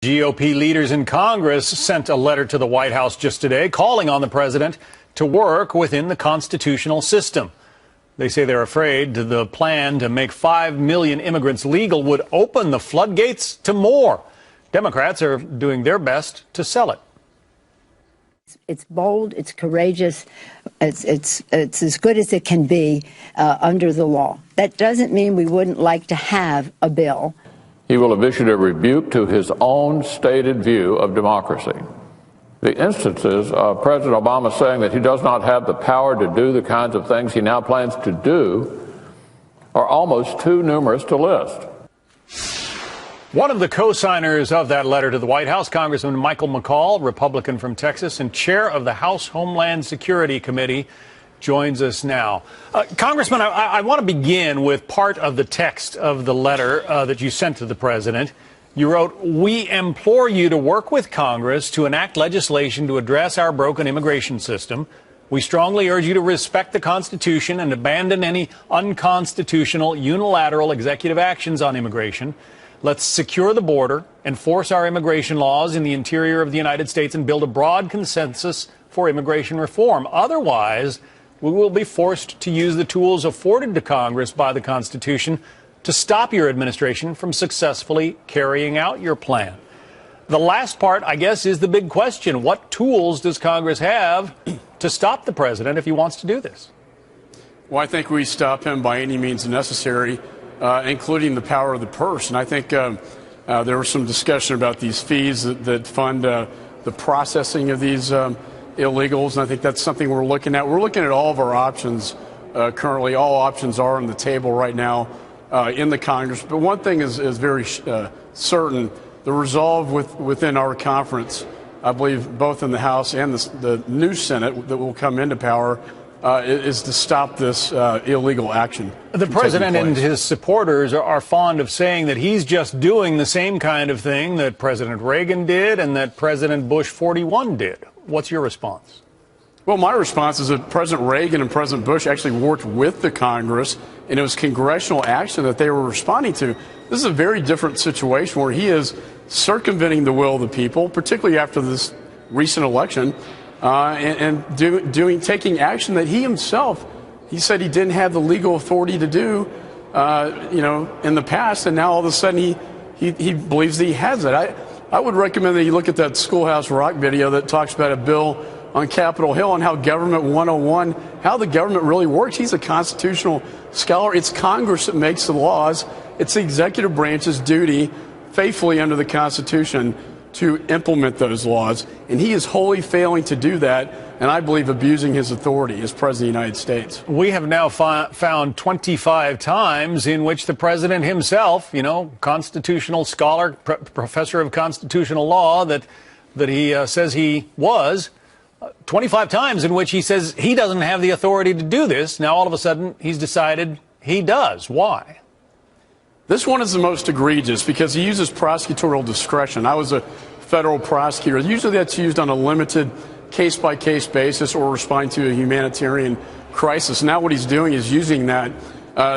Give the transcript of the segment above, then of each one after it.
GOP leaders in Congress sent a letter to the White House just today calling on the president to work within the constitutional system. They say they're afraid the plan to make 5 million immigrants legal would open the floodgates to more. Democrats are doing their best to sell it. It's bold, it's courageous, it's as good as it can be under the law. That doesn't mean we wouldn't like to have a bill. He will have issued a rebuke to his own stated view of democracy. The instances of President Obama saying that he does not have the power to do the kinds of things he now plans to do are almost too numerous to list. One of the co-signers of that letter to the White House, Congressman Michael McCaul, Republican from Texas and chair of the House Homeland Security Committee, joins us now. Congressman, I want to begin with part of the text of the letter that you sent to the president. You wrote, "We implore you to work with Congress to enact legislation to address our broken immigration system. We strongly urge you to respect the Constitution and abandon any unconstitutional unilateral executive actions on immigration. Let's secure the border, enforce our immigration laws in the interior of the United States, and build a broad consensus for immigration reform. Otherwise, we will be forced to use the tools afforded to Congress by the Constitution to stop your administration from successfully carrying out your plan." The last part, I guess, is the big question. What tools does Congress have to stop the president if he wants to do this? Well, I think we stop him by any means necessary, including the power of the purse. And I think there was some discussion about these fees that fund the processing of these illegals, and I think that's something we're looking at. We're looking at all of our options currently. All options are on the table right now in the Congress. But one thing is very certain. The resolve within our conference, I believe both in the House and the new Senate that will come into power, is to stop this illegal action. The president and his supporters are fond of saying that he's just doing the same kind of thing that President Reagan did and that President Bush 41 did. What's your response? Well, my response is that President Reagan and President Bush actually worked with the Congress, and it was congressional action that they were responding to. This is a very different situation where he is circumventing the will of the people, particularly after this recent election, and taking action that he himself, he said he didn't have the legal authority to do, in the past, and now all of a sudden he believes that he has it. I would recommend that you look at that Schoolhouse Rock video that talks about a bill on Capitol Hill and how Government 101, how the government really works. He's a constitutional scholar. It's Congress that makes the laws. It's the executive branch's duty, faithfully under the Constitution, to implement those laws. And he is wholly failing to do that, and I believe abusing his authority as President of the United States. We have now found 25 times in which the president himself, constitutional scholar, professor of constitutional law that he says he was, 25 times in which he says he doesn't have the authority to do this. Now, all of a sudden, he's decided he does. Why? This one is the most egregious because he uses prosecutorial discretion. I was a federal prosecutor. Usually that's used on a limited case-by-case basis or responding to a humanitarian crisis. Now what he's doing is using that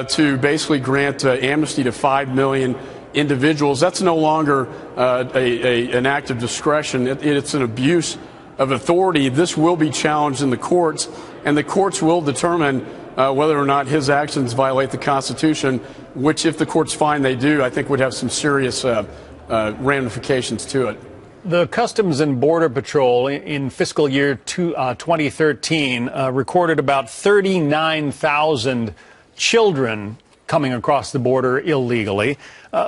to basically grant amnesty to 5 million individuals. That's no longer an act of discretion. It's an abuse of authority. This will be challenged in the courts, and the courts will determine whether or not his actions violate the Constitution, which, if the courts find they do, I think would have some serious ramifications to it. The Customs and Border Patrol in fiscal year 2013 recorded about 39,000 children coming across the border illegally.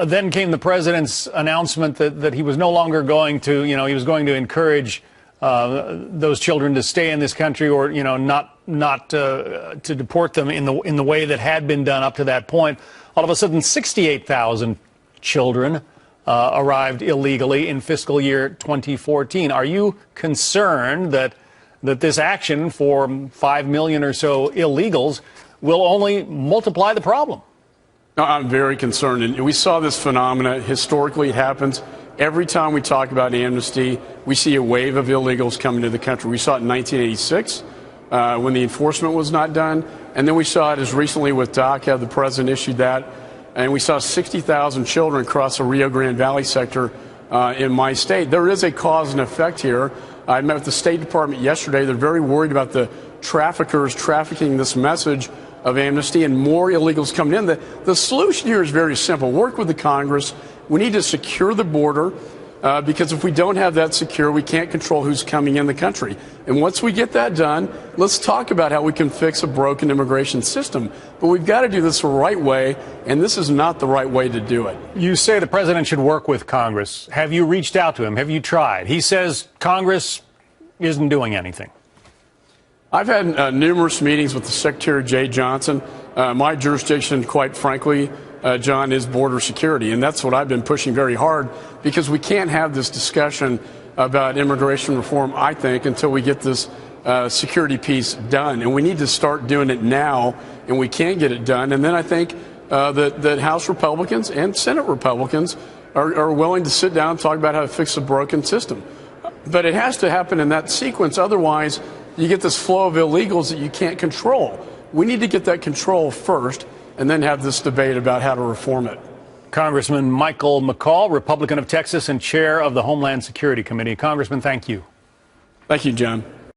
Then came the president's announcement that he was no longer going to, he was going to encourage those children to stay in this country, or not to deport them in the way that had been done up to that point. All of a sudden, 68,000 children arrived illegally in fiscal year 2014. Are you concerned that this action for 5 million or so illegals will only multiply the problem? No, I'm very concerned, and we saw this phenomena. Historically, it happens. Every time we talk about amnesty, we see a wave of illegals coming to the country. We saw it in 1986 when the enforcement was not done. And then we saw it as recently with DACA. The president issued that. And we saw 60,000 children cross the Rio Grande Valley sector in my state. There is a cause and effect here. I met with the State Department yesterday. They're very worried about the traffickers trafficking this message of amnesty and more illegals coming in. The solution here is very simple. Work with the Congress. We need to secure the border because if we don't have that secure, we can't control who's coming in the country. And once we get that done, let's talk about how we can fix a broken immigration system. But we've got to do this the right way, and this is not the right way to do it. You say the president should work with Congress. Have you reached out to him? Have you tried? He says Congress isn't doing anything. I've had numerous meetings with the Secretary Jay Johnson. My jurisdiction, quite frankly, John, is border security, and that's what I've been pushing very hard because we can't have this discussion about immigration reform, I think, until we get this security piece done. And we need to start doing it now, and we can get it done. And then I think that House Republicans and Senate Republicans are willing to sit down and talk about how to fix a broken system. But it has to happen in that sequence. Otherwise, you get this flow of illegals that you can't control. We need to get that control first and then have this debate about how to reform it. Congressman Michael McCaul, Republican of Texas and chair of the Homeland Security Committee. Congressman, thank you. Thank you, John.